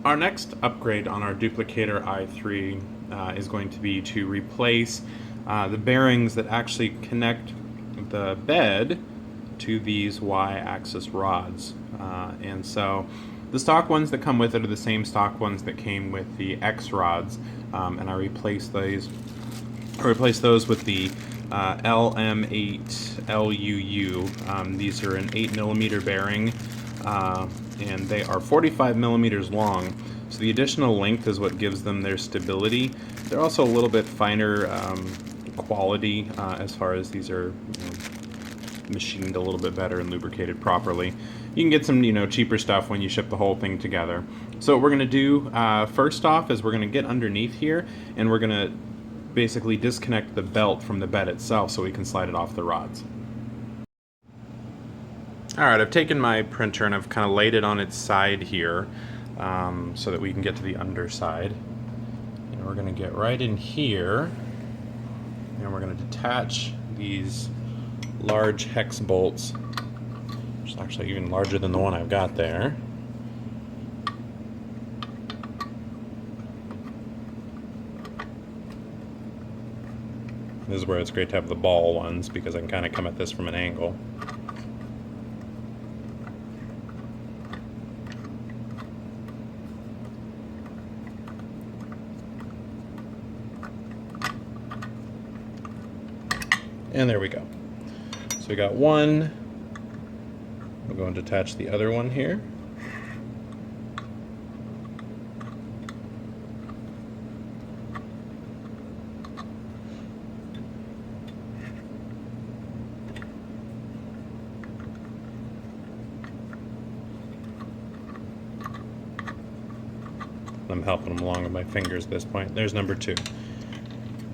Our next upgrade on our Duplicator i3 is going to be to replace the bearings that actually connect the bed to these Y-axis rods. And so the stock ones that come with it are the same stock ones that came with the X rods, and I replaced those with the LM8LUU. These are an 8mm bearing, and they are 45 millimeters long. So the additional length is what gives them their stability. They're also a little bit finer quality as far as these are machined a little bit better and lubricated properly. You can get some cheaper stuff when you ship the whole thing together. So what we're going to do first off is we're going to get underneath here and we're going to basically disconnect the belt from the bed itself so we can slide it off the rods. Alright, I've taken my printer and I've kind of laid it on its side here so that we can get to the underside. And we're going to get right in here and we're going to detach these large hex bolts, which is actually even larger than the one I've got there. This is where it's great to have the ball ones because I can kind of come at this from an angle. And there we go. So we got one. We'll go and detach the other one here. I'm helping them along with my fingers at this point. There's number 2.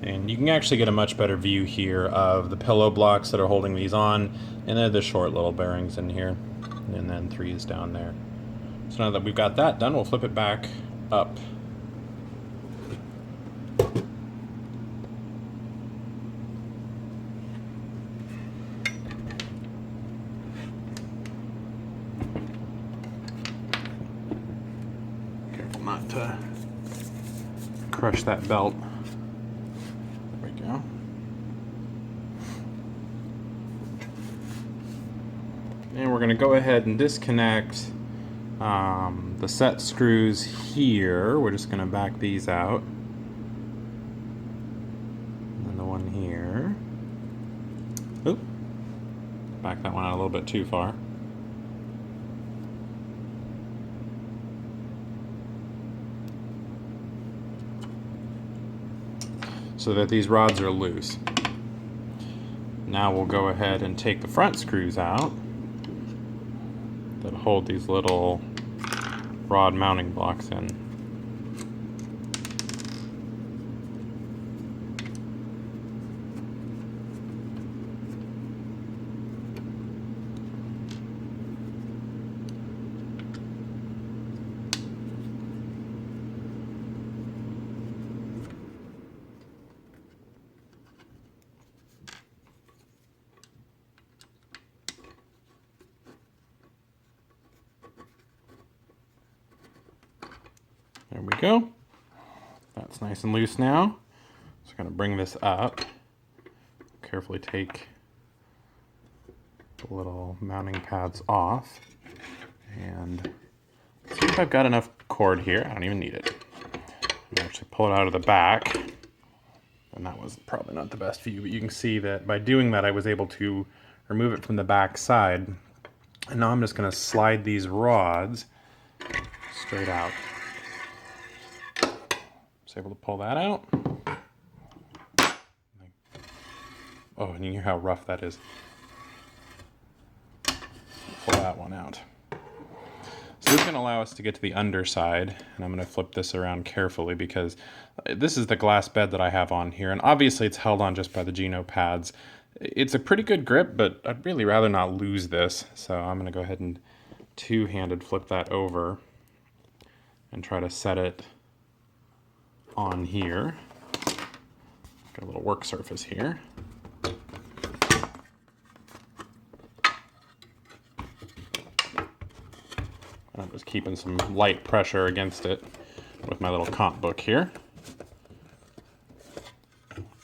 And you can actually get a much better view here of the pillow blocks that are holding these on, and they're the short little bearings in here, and then 3 is down there. So now that we've got that done, we'll flip it back up. Careful not to crush that belt. There we go. And we're going to go ahead and disconnect the set screws here. We're just going to back these out. And then the one here. Oop. Back that one out a little bit too far. So that these rods are loose. Now we'll go ahead and take the front screws out that hold these little rod mounting blocks in. There we go. That's nice and loose now. So I'm going to bring this up. Carefully take the little mounting pads off. And see if I've got enough cord here. I don't even need it. I'm actually pull it out of the back. And that was probably not the best view, but you can see that by doing that I was able to remove it from the back side. And now I'm just going to slide these rods straight out. Able to pull that out. Oh, and you hear how rough that is. Pull that one out. So this is going to allow us to get to the underside, and I'm going to flip this around carefully because this is the glass bed that I have on here, and obviously it's held on just by the Geno pads. It's a pretty good grip, but I'd really rather not lose this, so I'm going to go ahead and two-handed flip that over and try to set it on here. Got a little work surface here. I'm just keeping some light pressure against it with my little comp book here.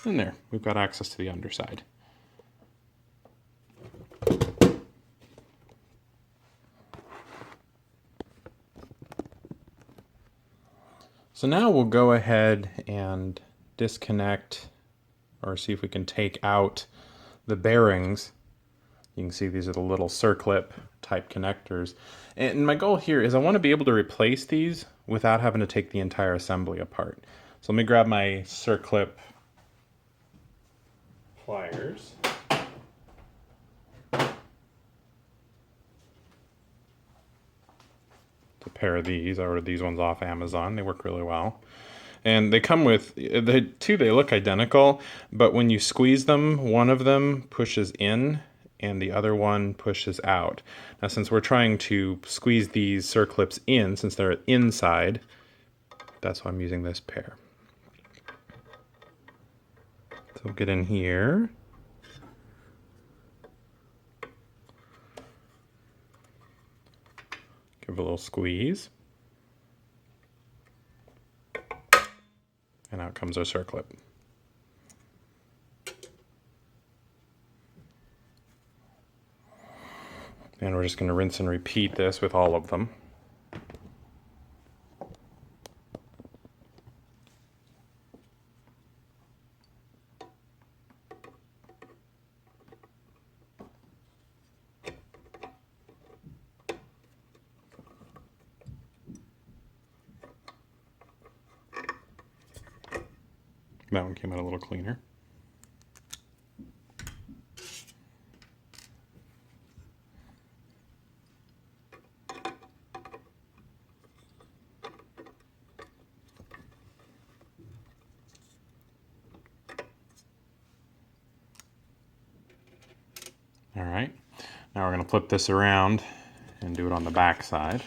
And there, we've got access to the underside. So now we'll go ahead and disconnect, or see if we can take out the bearings. You can see these are the little circlip type connectors. And my goal here is I want to be able to replace these without having to take the entire assembly apart. So let me grab my circlip pliers. To pair these, I ordered these ones off Amazon. They work really well. And they come with, they look identical, but when you squeeze them, one of them pushes in and the other one pushes out. Now, since we're trying to squeeze these circlips in, since they're inside, that's why I'm using this pair. So we'll get in here. Give it a little squeeze. And out comes our circlip. And we're just going to rinse and repeat this with all of them. That one came out a little cleaner. All right, now we're going to flip this around and do it on the back side.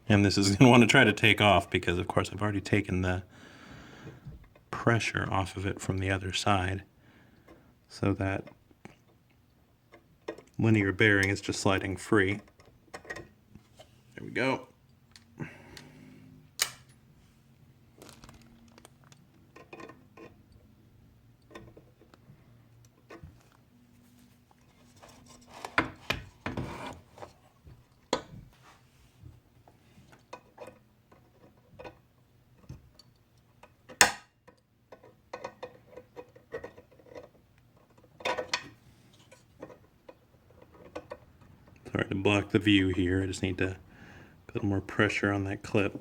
And this is going to want to try to take off because, of course, I've already taken the pressure off of it from the other side. So that linear bearing is just sliding free. There we go. Sorry to block the view here, I just need to put more pressure on that clip.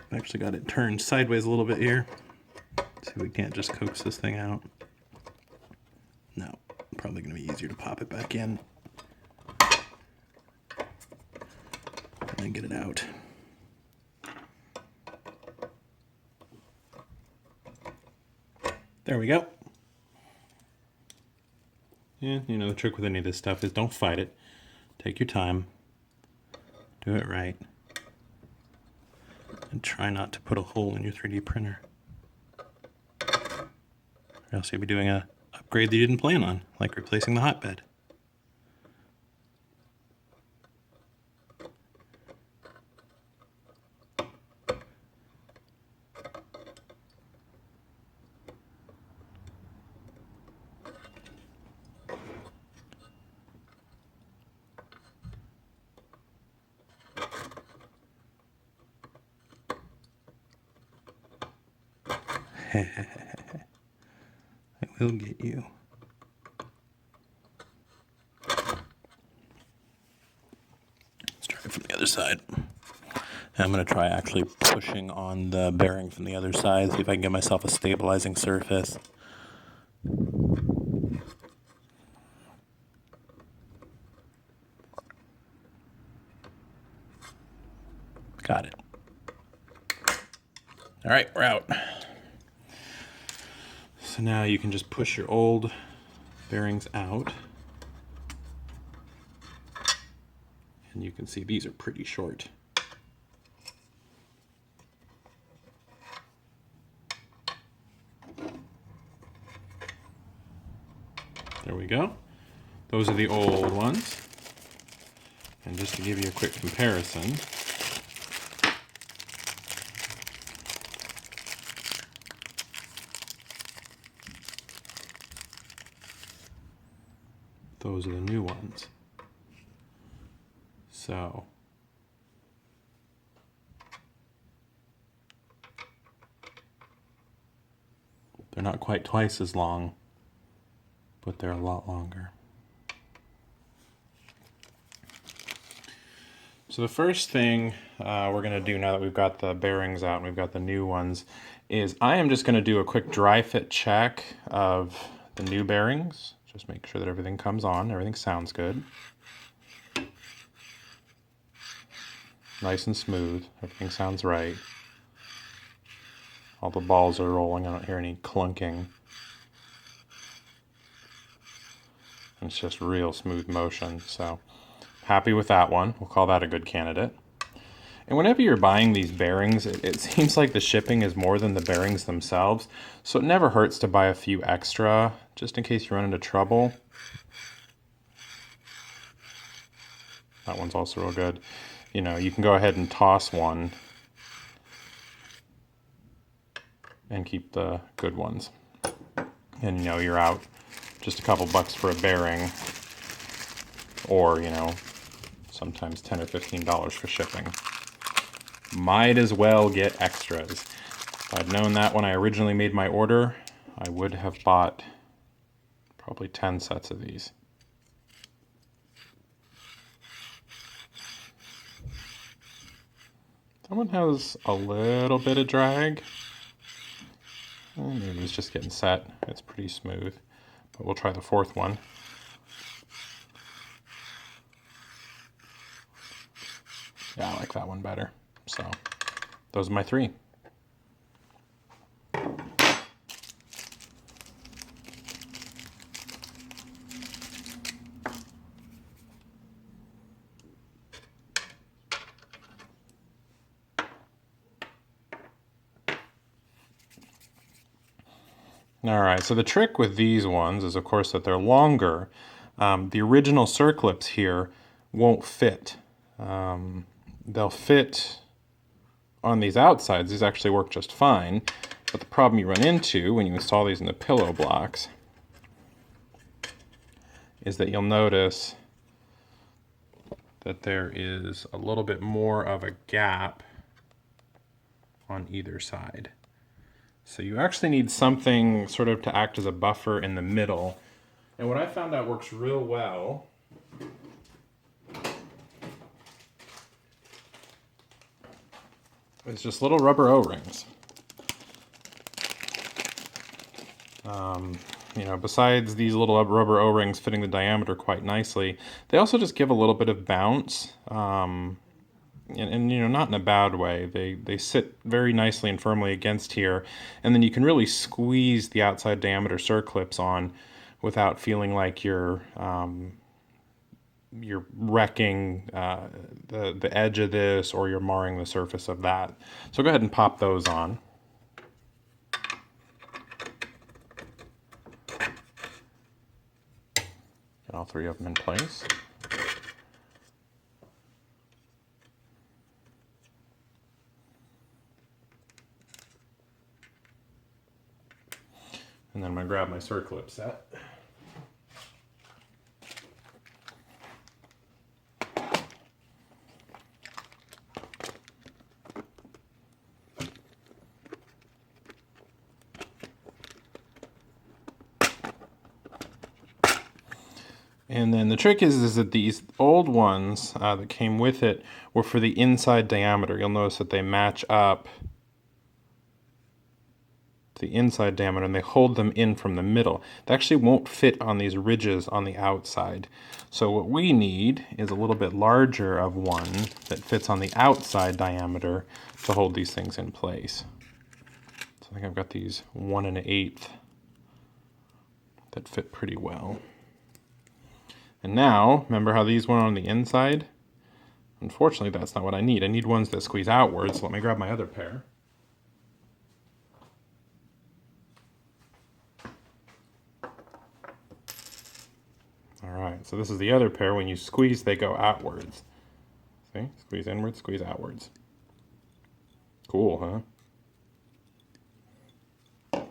I've actually got it turned sideways a little bit here. See if we can't just coax this thing out. No, probably going to be easier to pop it back in. And then get it out. There we go. And you know, the trick with any of this stuff is don't fight it. Take your time. Do it right. And try not to put a hole in your 3D printer. Or else you'll be doing an upgrade that you didn't plan on, like replacing the hotbed. I will get you. Let's try it from the other side. I'm going to try actually pushing on the bearing from the other side, see if I can get myself a stabilizing surface. Got it. All right, we're out. So now you can just push your old bearings out. And you can see these are pretty short. There we go. Those are the old ones. And just to give you a quick comparison, those are the new ones. So they're not quite twice as long, but they're a lot longer. So the first thing we're going to do now that we've got the bearings out and we've got the new ones is I am just going to do a quick dry fit check of the new bearings. Just make sure that everything comes on, everything sounds good. Nice and smooth, everything sounds right. All the balls are rolling, I don't hear any clunking. It's just real smooth motion, so happy with that one. We'll call that a good candidate. And whenever you're buying these bearings, it seems like the shipping is more than the bearings themselves, so it never hurts to buy a few extra, just in case you run into trouble. That one's also real good. You know, you can go ahead and toss one and keep the good ones. And you know, you're out just a couple bucks for a bearing, or you know, sometimes $10 or $15 for shipping. Might as well get extras. If I'd known that when I originally made my order, I would have bought probably 10 sets of these. That one has a little bit of drag. Maybe it's just getting set. It's pretty smooth. But we'll try the fourth one. Yeah, I like that one better. So, those are my three. All right, so the trick with these ones is, of course, that they're longer. The original circlips here won't fit. They'll fit on these outsides. These actually work just fine. But the problem you run into when you install these in the pillow blocks is that you'll notice that there is a little bit more of a gap on either side. So you actually need something sort of to act as a buffer in the middle. And what I found out works real well is just little rubber O-rings. You know, besides these little rubber O-rings fitting the diameter quite nicely, they also just give a little bit of bounce. And you know, not in a bad way. They sit very nicely and firmly against here, and then you can really squeeze the outside diameter circlips on without feeling like you're wrecking the edge of this, or you're marring the surface of that. So go ahead and pop those on. Get all three of them in place. And then I'm going to grab my circlip set. And then the trick is that these old ones that came with it were for the inside diameter. You'll notice that they match up to the inside diameter, and they hold them in from the middle. They actually won't fit on these ridges on the outside. So what we need is a little bit larger of one that fits on the outside diameter to hold these things in place. So I think I've got these 1 1/8 that fit pretty well. And now, remember how these went on the inside? Unfortunately, that's not what I need. I need ones that squeeze outwards. So let me grab my other pair. Alright, so this is the other pair. When you squeeze, they go outwards. See? Squeeze inwards, squeeze outwards. Cool, huh?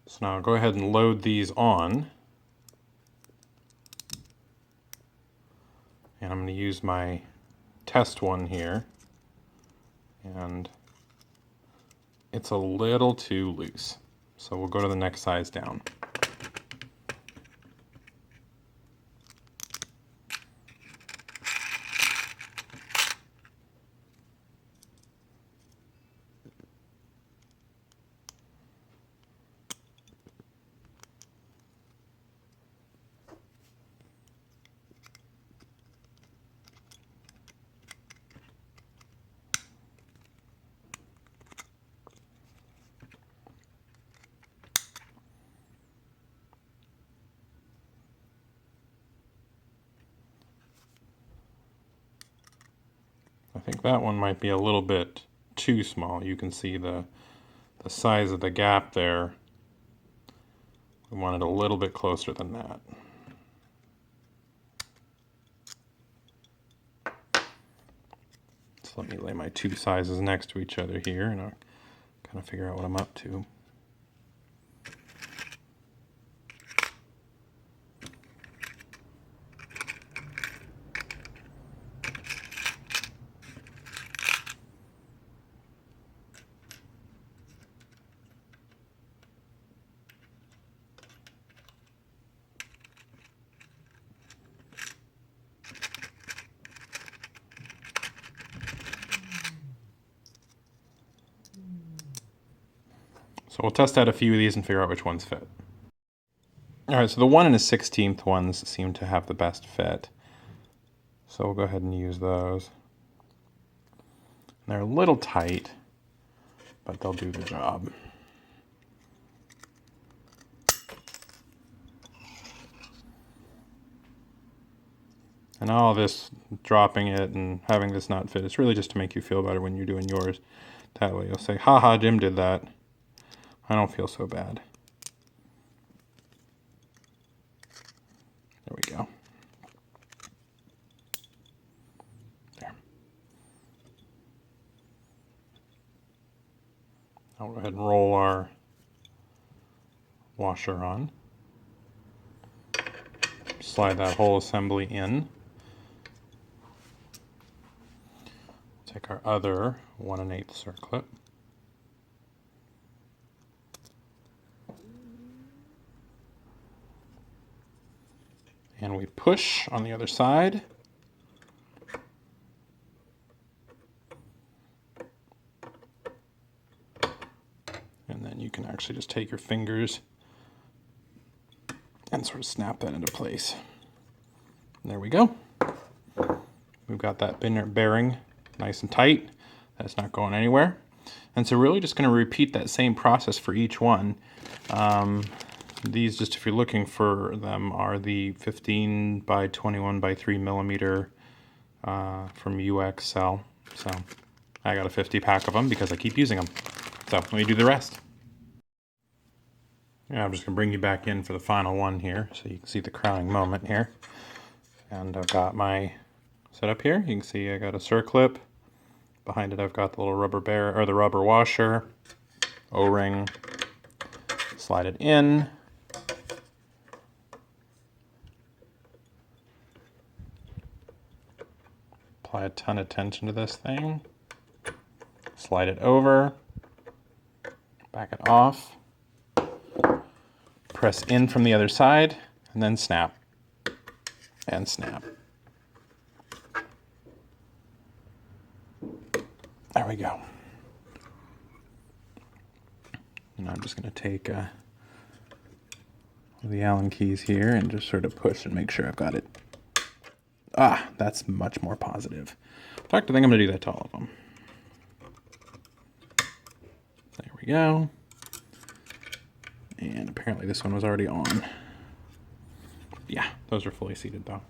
So now I'll go ahead and load these on. And I'm going to use my test one here. And it's a little too loose. So we'll go to the next size down. I think that one might be a little bit too small. You can see the size of the gap there. We want it a little bit closer than that. So let me lay my two sizes next to each other here and I'll kind of figure out what I'm up to. So we'll test out a few of these and figure out which ones fit. Alright, so the 1 1/16 ones seem to have the best fit. So we'll go ahead and use those. They're a little tight, but they'll do the job. And all this, dropping it and having this not fit, it's really just to make you feel better when you're doing yours. That way you'll say, haha, Jim did that. I don't feel so bad. There we go. There. I'll go ahead and roll our washer on. Slide that whole assembly in. Take our other 1 1/8 circlip. And we push on the other side. And then you can actually just take your fingers and sort of snap that into place. And there we go. We've got that bearing nice and tight. That's not going anywhere. And so we're really just going to repeat that same process for each one. These, just if you're looking for them, are the 15 by 21 by 3 millimeter from UXL. So I got a 50 pack of them because I keep using them. So let me do the rest. Yeah, I'm just going to bring you back in for the final one here so you can see the crowning moment here. And I've got my setup here. You can see I got a circlip. Behind it I've got the little rubber bear, or the rubber washer, O-ring. Slide it in. Apply a ton of tension to this thing. Slide it over. Back it off. Press in from the other side, and then snap. And snap. There we go. And I'm just going to take the Allen keys here and just sort of push and make sure I've got it. Ah, that's much more positive. In fact, I think I'm going to do that to all of them. There we go. And apparently this one was already on. Yeah, those are fully seated though.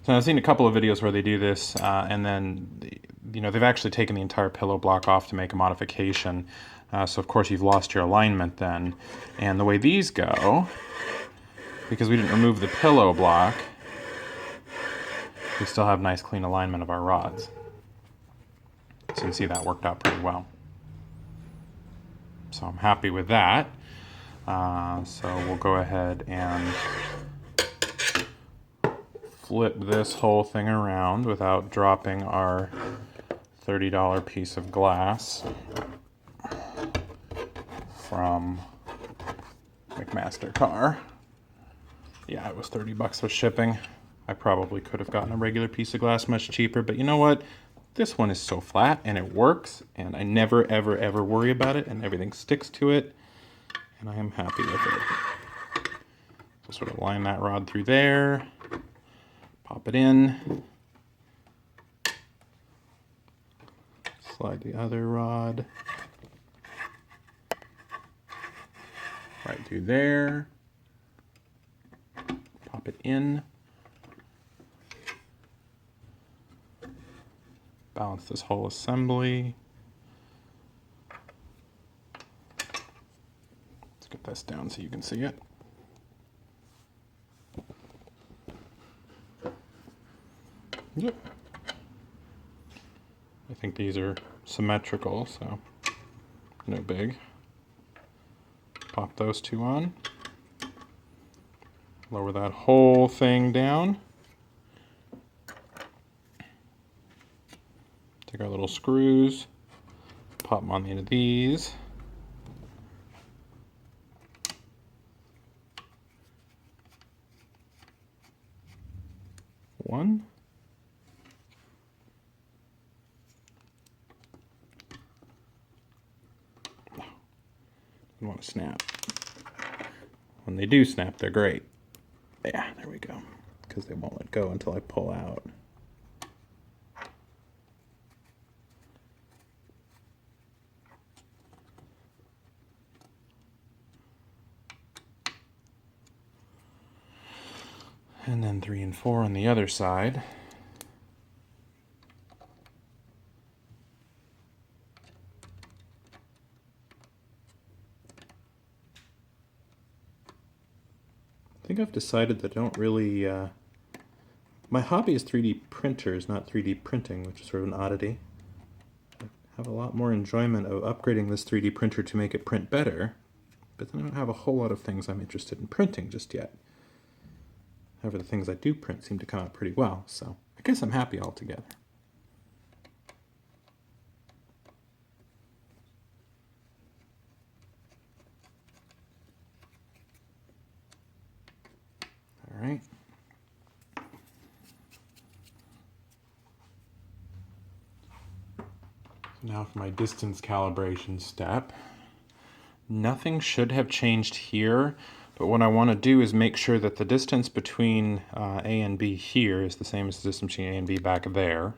So I've seen a couple of videos where they do this, and then they've actually taken the entire pillow block off to make a modification. So of course you've lost your alignment then. And the way these go, because we didn't remove the pillow block, we still have nice clean alignment of our rods. So you can see that worked out pretty well. So I'm happy with that. So we'll go ahead and flip this whole thing around without dropping our $30 piece of glass from McMaster Car. Yeah, it was 30 bucks with shipping. I probably could have gotten a regular piece of glass much cheaper, but you know what? This one is so flat and it works, and I never, ever, ever worry about it, and everything sticks to it, and I am happy with it. So sort of line that rod through there, pop it in, slide the other rod right through there, pop it in, balance this whole assembly. Let's get this down so you can see it. Yep. I think these are symmetrical, so no big. Pop those two on. Lower that whole thing down. Take our little screws, pop them on the end of these. One. You want to snap. When they do snap, they're great. Yeah, there we go. Because they won't let go until I pull out. And then 3 and 4 on the other side. I think I've decided that I don't really... my hobby is 3D printers, not 3D printing, which is sort of an oddity. I have a lot more enjoyment of upgrading this 3D printer to make it print better, but then I don't have a whole lot of things I'm interested in printing just yet. However, the things I do print seem to come out pretty well, so I guess I'm happy altogether. All right. Now for my distance calibration step. Nothing should have changed here, but what I want to do is make sure that the distance between A and B here is the same as the distance between A and B back there.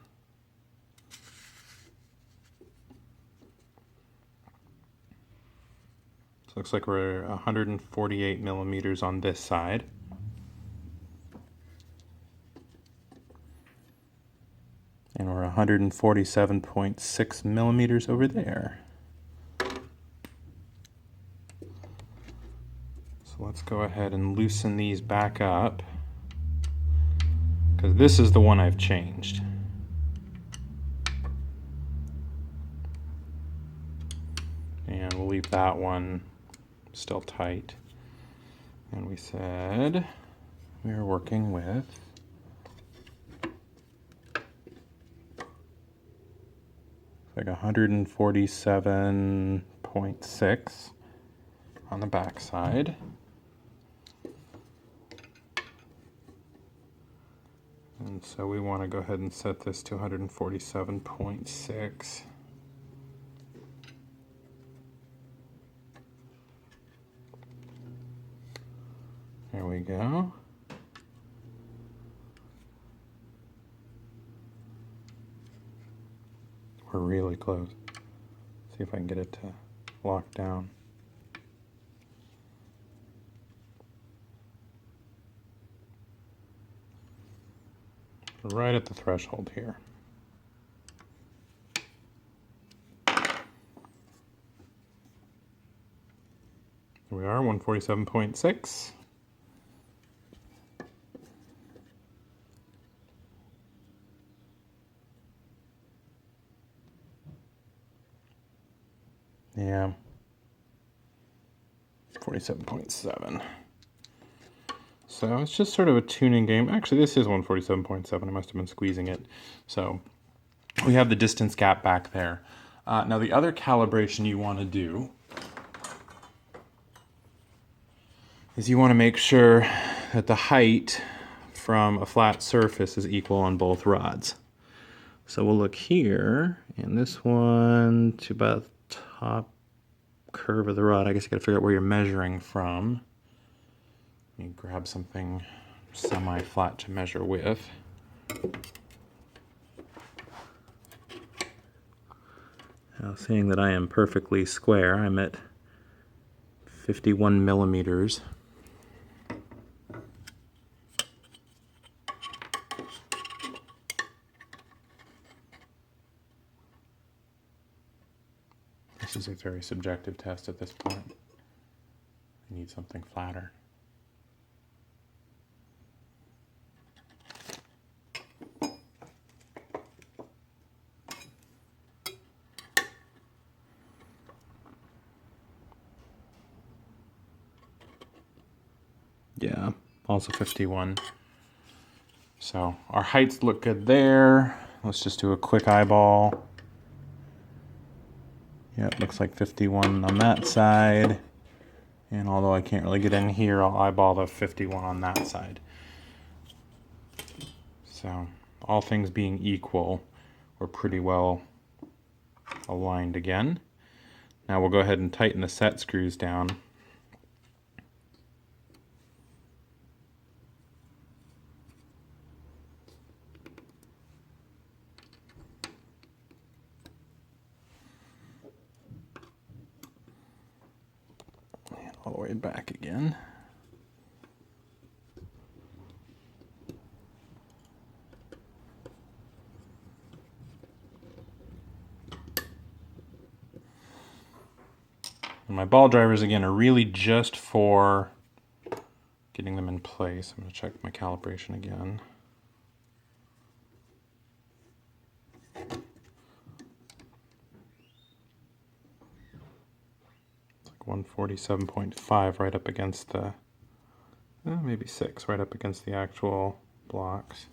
So it looks like we're 148 millimeters on this side. And we're 147.6 millimeters over there. So let's go ahead and loosen these back up, because this is the one I've changed. And we'll leave that one still tight. And we said we are working with like 147.6 on the back side. And so we want to go ahead and set this to 147.6. There we go. We're really close. See if I can get it to lock down. Right at the threshold here. Here we are, 147.6. Yeah, 47.7. So it's just sort of a tuning game. Actually, this is 147.7. I must have been squeezing it. So we have the distance gap back there. Now the other calibration you want to do is you want to make sure that the height from a flat surface is equal on both rods. So we'll look here, and this one to about the top curve of the rod. I guess you gotta figure out where you're measuring from. Let me grab something semi-flat to measure with. Now, seeing that I am perfectly square, I'm at 51 millimeters. This is a very subjective test at this point. I need something flatter. Yeah, also 51. So our heights look good there. Let's just do a quick eyeball. Yeah, it looks like 51 on that side. And although I can't really get in here, I'll eyeball the 51 on that side. So all things being equal, we're pretty well aligned again. Now we'll go ahead and tighten the set screws down. And all the way back again. And my ball drivers, again, are really just for getting them in place. I'm going to check my calibration again. It's like 147.5 right up against the, maybe 6, right up against the actual blocks.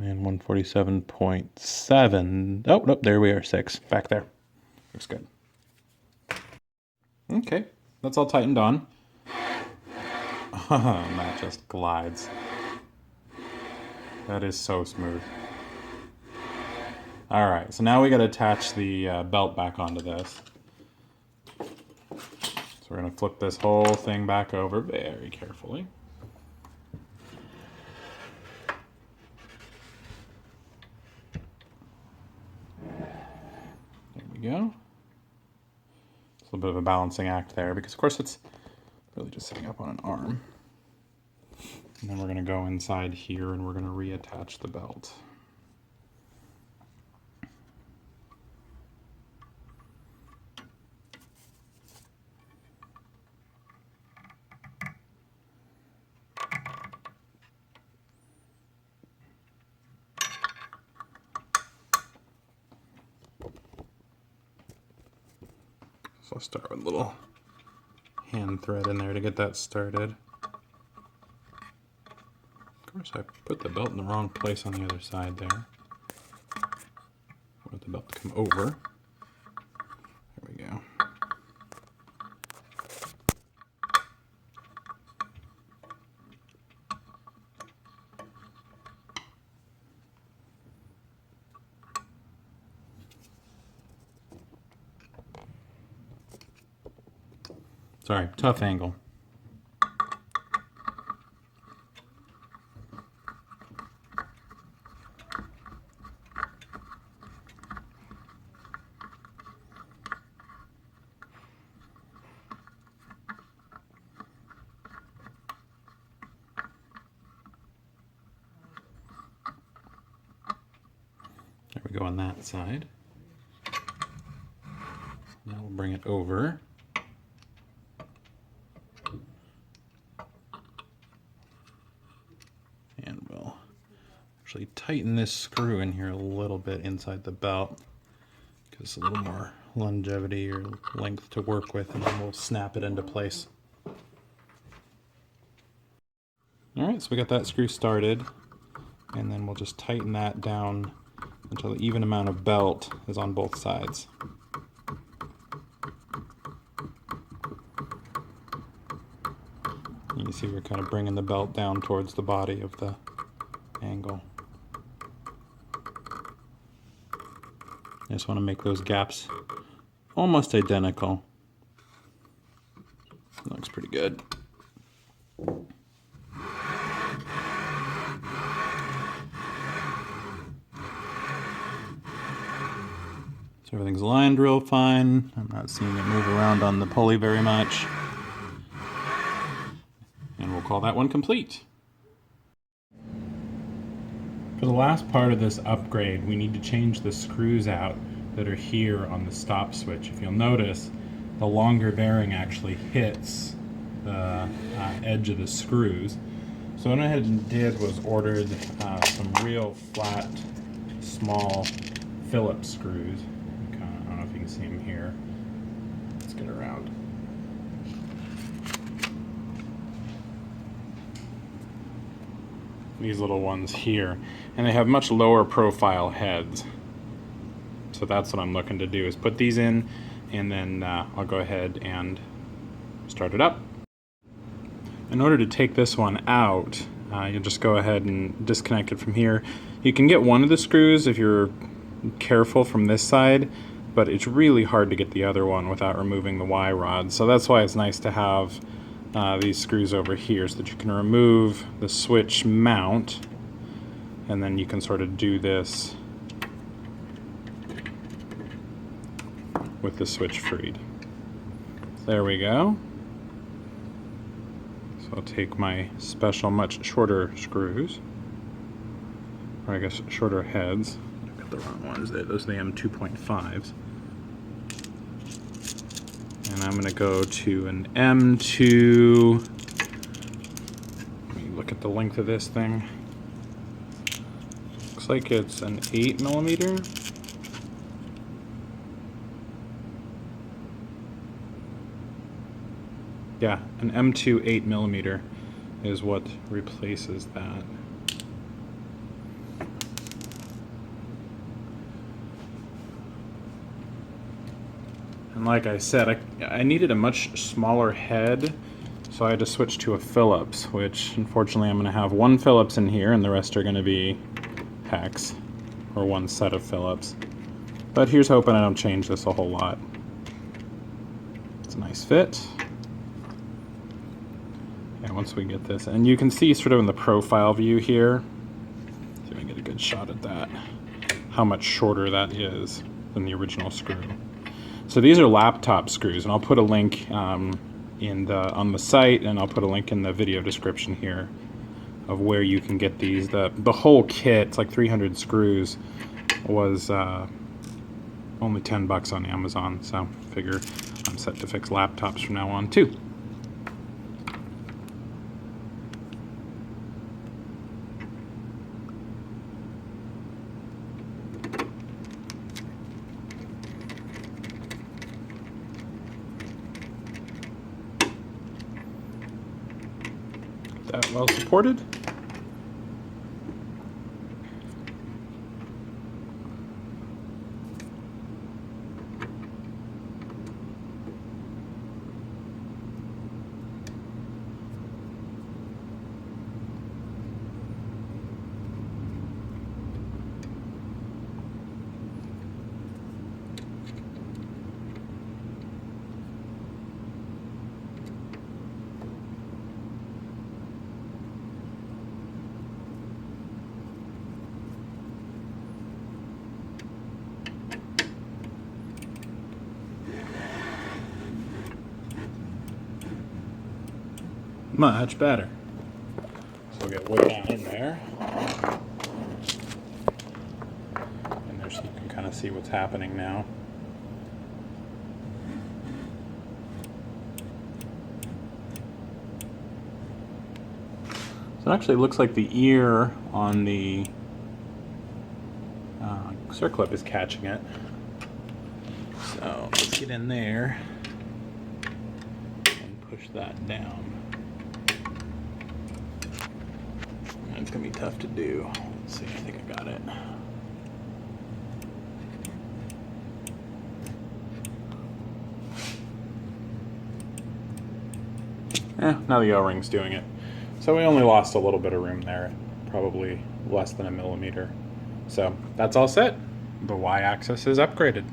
And 147.7. Oh, nope, there we are, 6. Back there. Looks good. Okay, that's all tightened on. And that just glides. That is so smooth. All right, so now we got to attach the belt back onto this. So we're going to flip this whole thing back over very carefully. There we go. It's a little bit of a balancing act there because, of course, it's really just sitting up on an arm. And then we're going to go inside here and we're going to reattach the belt. So I'll start with a little hand thread in there to get that started. Of course, I put the belt in the wrong place on the other side there. I want the belt to come over. There we go. Sorry, tough angle. There we go on that side. Now we'll bring it over. And we'll actually tighten this screw in here a little bit inside the belt. Gives a little more longevity or length to work with, and then we'll snap it into place. Alright, so we got that screw started, and then we'll just tighten that down until the even amount of belt is on both sides. You can see we're kind of bringing the belt down towards the body of the angle. I just want to make those gaps almost identical. Looks pretty good. So everything's lined real fine. I'm not seeing it move around on the pulley very much. And we'll call that one complete. For the last part of this upgrade, we need to change the screws out that are here on the stop switch. If you'll notice, the longer bearing actually hits the edge of the screws. So what I went ahead and did was ordered some real flat, small Phillips screws. I don't know if you can see them here. Let's get around. These little ones here, and they have much lower profile heads. So that's what I'm looking to do, is put these in, and then I'll go ahead and start it up. In order to take this one out, you'll just go ahead and disconnect it from here. You can get one of the screws if you're careful from this side, but it's really hard to get the other one without removing the Y rod. So that's why it's nice to have these screws over here, so that you can remove the switch mount, and then you can sort of do this with the switch freed. There we go. So I'll take my special, much shorter screws, or I guess shorter heads. I've got the wrong ones there. Those are the M2.5s. And I'm going to go to an M2. Let me look at the length of this thing. Looks like it's an 8mm. Yeah, an M2 8mm is what replaces that. And like I said, I needed a much smaller head, so I had to switch to a Phillips, which unfortunately I'm going to have one Phillips in here and the rest are going to be hex, or one set of Phillips. But here's hoping I don't change this a whole lot. It's a nice fit. And once we get this, and you can see sort of in the profile view here, see if I can get a good shot at that, how much shorter that is than the original screw. So these are laptop screws, and I'll put a link on the site, and I'll put a link in the video description here of where you can get these. The whole kit, it's like 300 screws, was only $10 on Amazon, so I figure I'm set to fix laptops from now on too. That well supported. much better. So we'll get wood down in there. And there, so you can kind of see what's happening now. So it actually looks like the ear on the circlip is catching it. So let's get in there and push that down. It's gonna be tough to do. Let's see, I think I got it. Now the O-ring's doing it. So we only lost a little bit of room there, probably less than a millimeter. So that's all set. The Y-axis is upgraded.